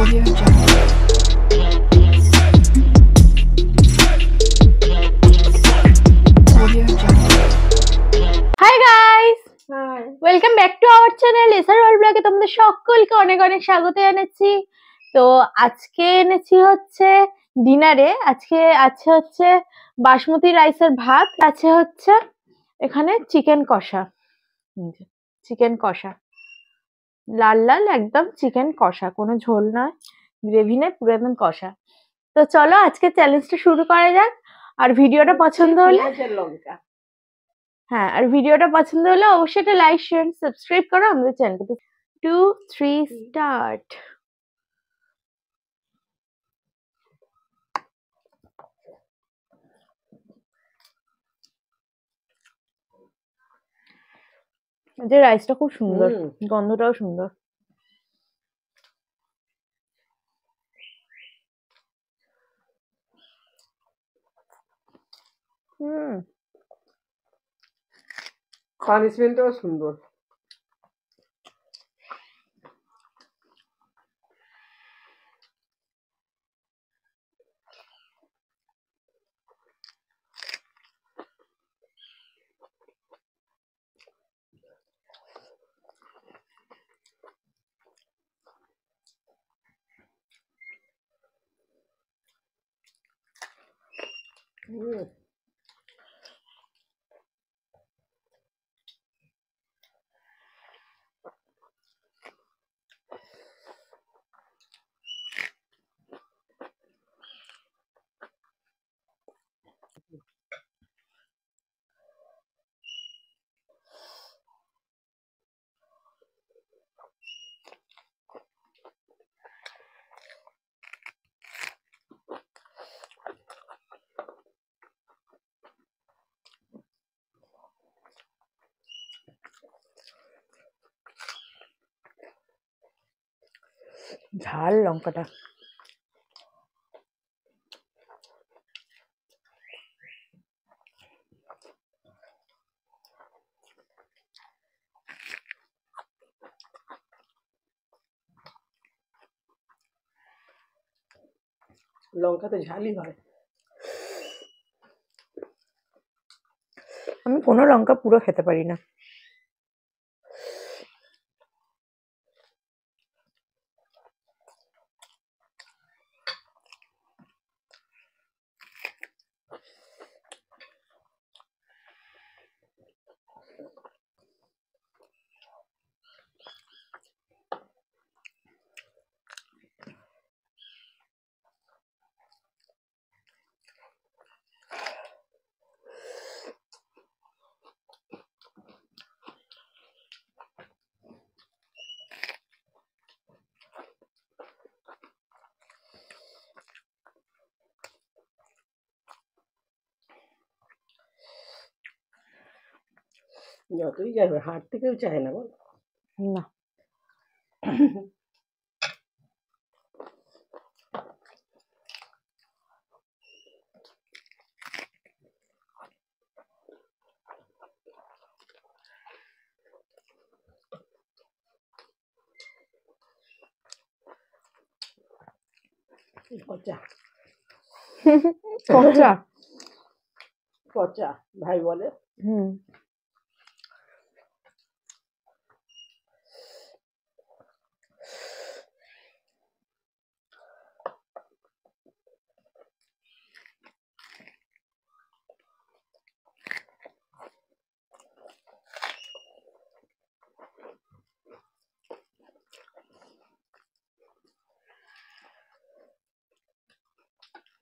Audio Jungle. Audio Jungle. Hi guys, welcome back to our channel SR world ব্লগে তোমাদের সকলকে অনেক অনেক স্বাগত জানাচ্ছি। তো আজকে এনেছি হচ্ছে ডিনারে, আজকে আছে হচ্ছে বাসমতি রাইসের ভাত, আছে হচ্ছে এখানে চিকেন কষা, চিকেন কষা লাল লাল একদম চিকেন কষা, কোনো ঝোল নয়, গ্রেভি নেই, পুরো একদম কষা। তো চলো আজকে চ্যালেঞ্জটা শুরু করা যাক। আর ভিডিওটা পছন্দ হলে আর ভিডিওটা পছন্দ হলে অবশ্যই একটা লাইক শেয়ার সাবস্ক্রাইব করো আমাদের চ্যানেলকে। 2 3 স্টার্ট। যে রাইসটা খুব সুন্দর, গন্ধটাও সুন্দর। পানিশমেন্টটাও সুন্দর। ঝাল লঙ্কাটা। লঙ্কাতে ঝালই হয়। আমি কোনো লঙ্কা পুরো খেতে পারি না। যতই যাবে হাঁটতে কেউ চায় না বল। না, পচা কচা। পচা ভাই বলে।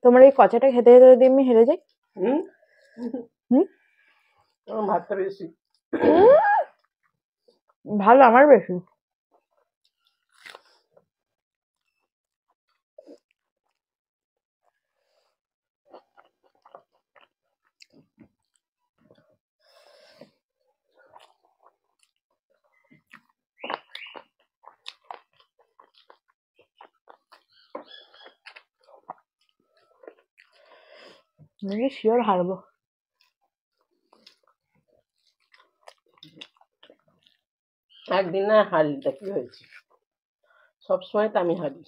তোমার এই কচাটা খেতে খেতে যদি আমি হেরে যাই। আমার ভাতটা বেশি ভালো, আমার বেশি। আমি শিওর হারবো। একদিন না হারি, তা কি হয়েছে? সবসময় তো আমি হারি।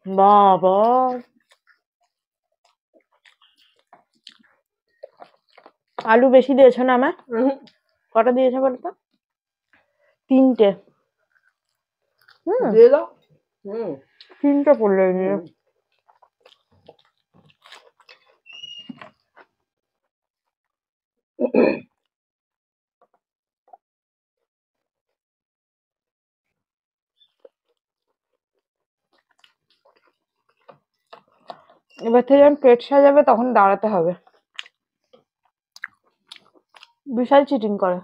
বাবা, আলু বেশি দিয়েছো না আমার? কটা দিয়েছো বলো তো? 3টে। দিয়ে দাও। 3টে পড়লো এই নিয়ে। এবার থেকে যখন পেট সাজাবে তখন দাঁড়াতে হবে। বিশাল চিটিং করে।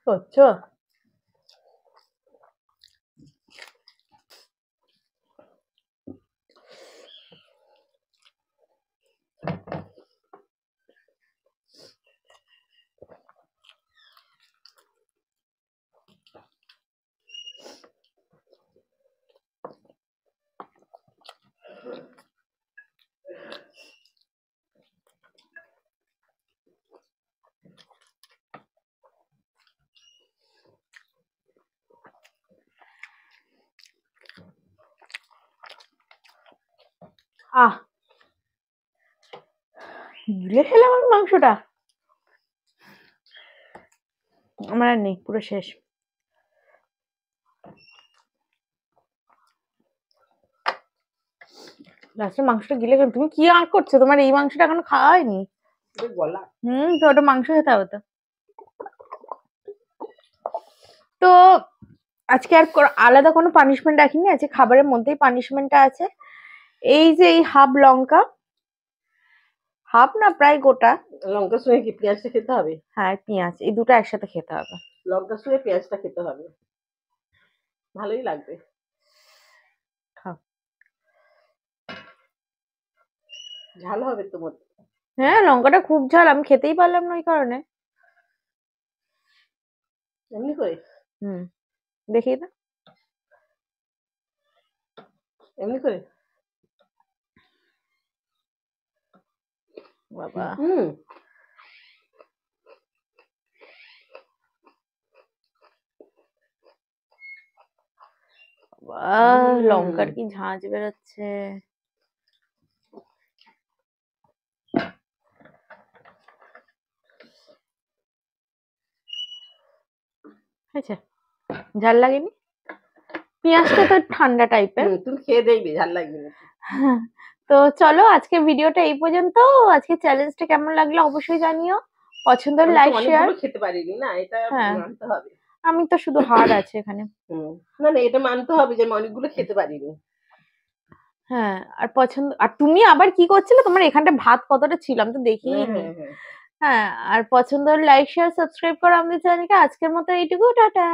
করছো? গিলে খেলাম আমি মাংসটা। আমার আর নেই, পুরো শেষ। লাস্টে মাংসটা গিলে গেল। তুমি কি আর করছো? তোমার এই মাংসটা এখনো খাওয়া হয়নি। গলা তো ওটা মাংস খেতে হবে তো। তো আজকে আর আলাদা কোনো পানিশমেন্ট রাখিনি, আজকে খাবারের মধ্যেই পানিশমেন্টটা আছে। এই যে এই হাফ লঙ্কা, হাফ না প্রায় গোটা লঙ্কার সঙ্গে কি পেঁয়াজটা খেতে হবে? হ্যাঁ, পেঁয়াজ, এই দুটো একসাথে খেতে হবে। লঙ্কার সঙ্গে পেঁয়াজটা খেতে হবে, ভালোই লাগবে। খাও। ঝাল হবে তোমার? হ্যাঁ, লঙ্কাটা খুব ঝাল, আমি খেতেই পারলাম না ওই কারণে। এমনি করে? দেখি না, এমনি করে। বাবা, লঙ্কার কি ঝাঁঝ বেরোচ্ছে। হয়েছে? ঝাল লাগেনি? পেঁয়াজটা তো ঠান্ডা টাইপের। তুমি খেয়ে দেখবে ঝাল লাগবে না। তো চলো আজকে ভিডিওটা এই পর্যন্ত। আজকে চ্যালেঞ্জটা কেমন লাগলো অবশ্যই জানিও। পছন্দ লাইক শেয়ার। খেতে পারিনি না, এটা মানতে হবে। আমি তো শুধু হার আছে এখানে। না না, এটা মানতে হবে যে অনেকগুলো খেতে পারিনি। হ্যাঁ, আর পছন্দ, আর তুমি আবার কি করছিলে? তোমার এখানটা ভাত কতটা ছিল আমি তো দেখিনি। হ্যাঁ, আর পছন্দ লাইক শেয়ার সাবস্ক্রাইব করো আমাদের চ্যানেলকে। আজকের মতো এইটুকু, টাটা।